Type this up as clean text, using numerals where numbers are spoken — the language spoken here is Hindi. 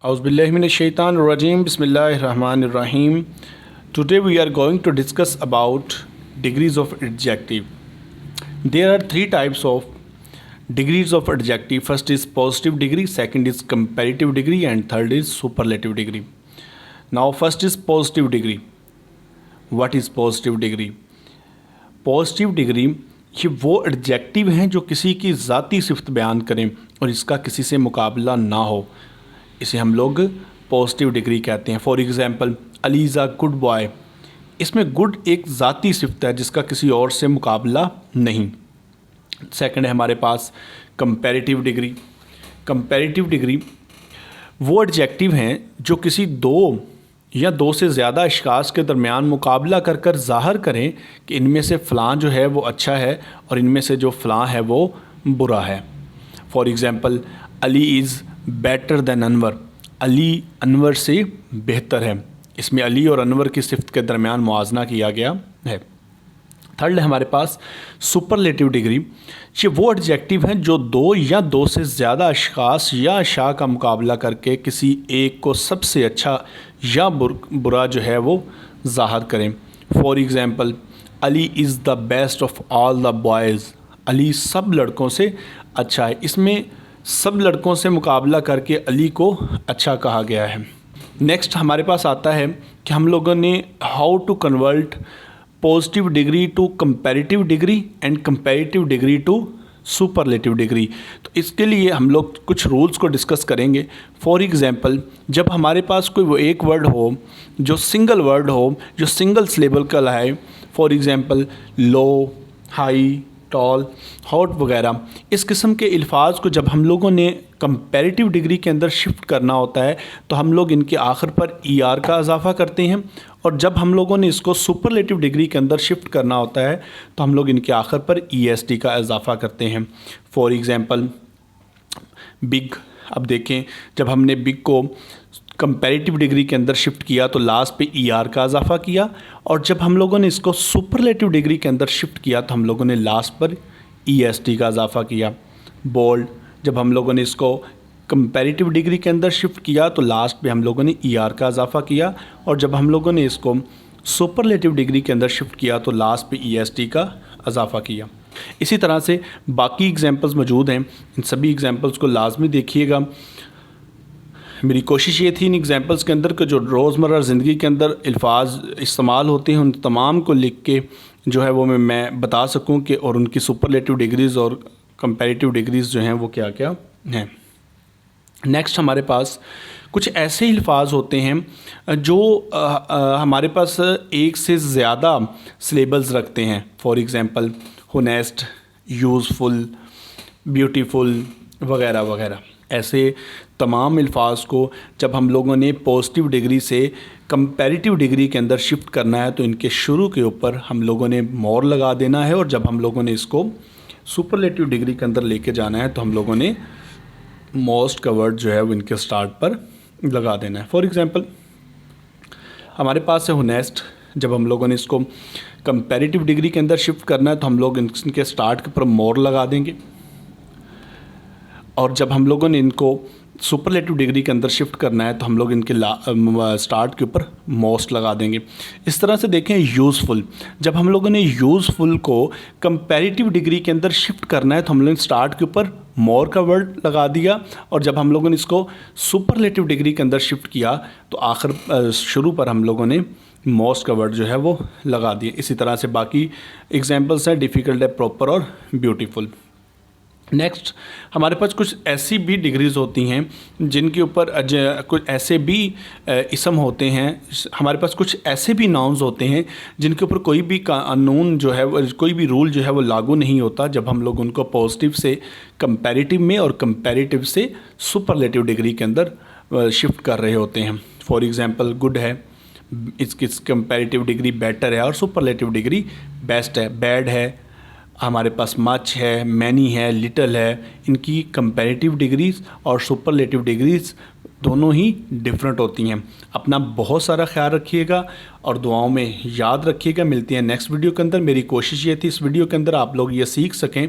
A'udhu billahi minash shaitanir rajim. Bismillahir rahmanir rahim. Today we are going to discuss about degrees of adjective. There are three types of degrees of adjective. First is positive degree, second is comparative degree, and third is superlative degree. Now first is positive degree. What is positive degree? Positive degree ये वो एडजेक्टिव हैं जो किसी की ज़ाती सिफ़त बयान करें और इसका किसी से मुकाबला ना हो, इसे हम लोग पॉजिटिव डिग्री कहते हैं. For example Ali is a good boy. इसमें गुड एक ज़ाती सिफ़त है जिसका किसी और से मुकाबला नहीं. सेकंड है हमारे पास कंपैरेटिव डिग्री. कंपैरेटिव डिग्री वो एडजेक्टिव हैं जो किसी दो या दो से ज़्यादा अशख़ास के दरमियान मुकाबला कर कर ज़ाहिर करें कि इनमें से फ़लाँ जो है वो अच्छा है और इनमें से जो फ़लाँ है वो बुरा है. For example Ali is better than Anwar. Ali Anwar से बेहतर है. इसमें अली और अनवर की सिफ़त के दरमियान मुआजना किया गया है. थर्ड है हमारे पास सुपरलेटिव डिग्री. ये वो एडजेक्टिव हैं जो दो या दो से ज़्यादा अशख़ास या अशया का मुकाबला करके किसी एक को सबसे अच्छा या बुरा जो है वो ज़ाहिर करें. For example Ali is the best of all the boys. Ali सब लड़कों से अच्छा है. इसमें सब लड़कों से मुकाबला करके अली को अच्छा कहा गया है. नेक्स्ट हमारे पास आता है कि हम लोगों ने how to convert positive degree to comparative degree and comparative degree to superlative degree. तो इसके लिए हम लोग कुछ रूल्स को डिस्कस करेंगे. फॉर एग्ज़ाम्पल जब हमारे पास कोई वो एक वर्ड हो जो सिंगल वर्ड हो, जो सिंगल सिलेबल का है, for example low, high, tall, hot वगैरह, इस किस्म के अल्फाज को जब हम लोगों ने कंपैरेटिव डिग्री के अंदर शिफ्ट करना होता है तो हम लोग इनके आखिर पर ER का इजाफ़ा करते हैं, और जब हम लोगों ने इसको सुपरलेटिव डिग्री के अंदर शिफ्ट करना होता है तो हम लोग इनके आखिर पर EST का इजाफ़ा करते हैं. For example big. अब देखें जब हमने बिग को कंपैरेटिव डिग्री के अंदर शिफ्ट किया तो लास्ट पे ER का इजाफ़ा किया, और जब हम लोगों ने इसको सुपरलेटिव डिग्री के अंदर शिफ्ट किया तो हम लोगों ने लास्ट पर EST का इजाफ़ा किया. बोल्ड. जब हम लोगों ने इसको कंपैरेटिव डिग्री के अंदर शिफ्ट किया तो लास्ट पे हम लोगों ने ER का इजाफ़ा किया, और जब हम लोगों ने इसको सुपरलेटिव डिग्री के अंदर शिफ्ट किया तो लास्ट पे EST का इजाफ़ा किया. इसी तरह से बाकी एग्जांपल्स मौजूद हैं. इन सभी एग्जांपल्स को लाजमी देखिएगा. मेरी कोशिश ये थी इन एग्जांपल्स के अंदर कि जो रोज़मर्रा ज़िंदगी के अंदर अल्फाज इस्तेमाल होते हैं उन तमाम को लिख के जो है वो मैं बता सकूं कि और उनकी सुपरलेटिव डिग्रीज़ और कंपैरेटिव डिग्रीज़ जो हैं वो क्या क्या हैं. नेक्स्ट हमारे पास कुछ ऐसे अल्फाज होते हैं जो हमारे पास एक से ज़्यादा सिलेबल्स रखते हैं. For example honest, useful, beautiful वगैरह वगैरह. ऐसे तमाम अल्फाज को जब हम लोगों ने पॉजिटिव डिग्री से कंपैरेटिव डिग्री के अंदर शिफ्ट करना है तो इनके शुरू के ऊपर हम लोगों ने मोर लगा देना है, और जब हम लोगों ने इसको सुपरलेटिव डिग्री के अंदर लेके जाना है तो हम लोगों ने मोस्ट का वर्ड जो है वो इनके स्टार्ट पर लगा देना है. फॉर एग्ज़ाम्पल हमारे पास है होनेस्ट. जब हम लोगों ने इसको कंपैरेटिव डिग्री के अंदर शिफ्ट करना है तो हम लोग इनके स्टार्ट के ऊपर मोर लगा देंगे, और जब हम लोगों ने इनको सुपरलेटिव डिग्री के अंदर शिफ्ट करना है तो हम लोग इनके स्टार्ट के ऊपर मोस्ट लगा देंगे. इस तरह से देखें यूज़फुल. जब हम लोगों ने यूज़फुल को कंपैरेटिव डिग्री के अंदर शिफ्ट करना है तो हम लोग स्टार्ट के ऊपर मोर का वर्ड लगा दिया, और जब हम लोगों ने इसको सुपरलेटिव डिग्री के अंदर शिफ्ट किया तो आखिर शुरू पर हम लोगों ने मोस्ट का वर्ड जो है वो लगा दिया. इसी तरह से बाकी एग्जांपल्स हैं डिफ़िकल्ट है, प्रॉपर और ब्यूटीफुल. नेक्स्ट हमारे पास कुछ ऐसी भी डिग्रीज़ होती हैं जिनके ऊपर कुछ ऐसे भी इसम होते हैं. हमारे पास कुछ ऐसे भी नाउन्स होते हैं जिनके ऊपर कोई भी कानून जो है कोई भी रूल जो है वो लागू नहीं होता जब हम लोग उनको पॉजिटिव से कंपैरेटिव में और कंपैरेटिव से सुपरलेटिव डिग्री के अंदर शिफ्ट कर रहे होते हैं. फॉर एग्ज़ाम्पल गुड है, इसकी कंपैरेटिव डिग्री बेटर है और सुपरलेटिव डिग्री बेस्ट है. बैड है, हमारे पास मच है, मैनी है, लिटल है. इनकी कंपैरेटिव डिग्रीज़ और सुपरलेटिव डिग्रीज़ दोनों ही डिफरेंट होती हैं. अपना बहुत सारा ख्याल रखिएगा और दुआओं में याद रखिएगा. मिलती हैं नेक्स्ट वीडियो के अंदर. मेरी कोशिश ये थी इस वीडियो के अंदर आप लोग ये सीख सकें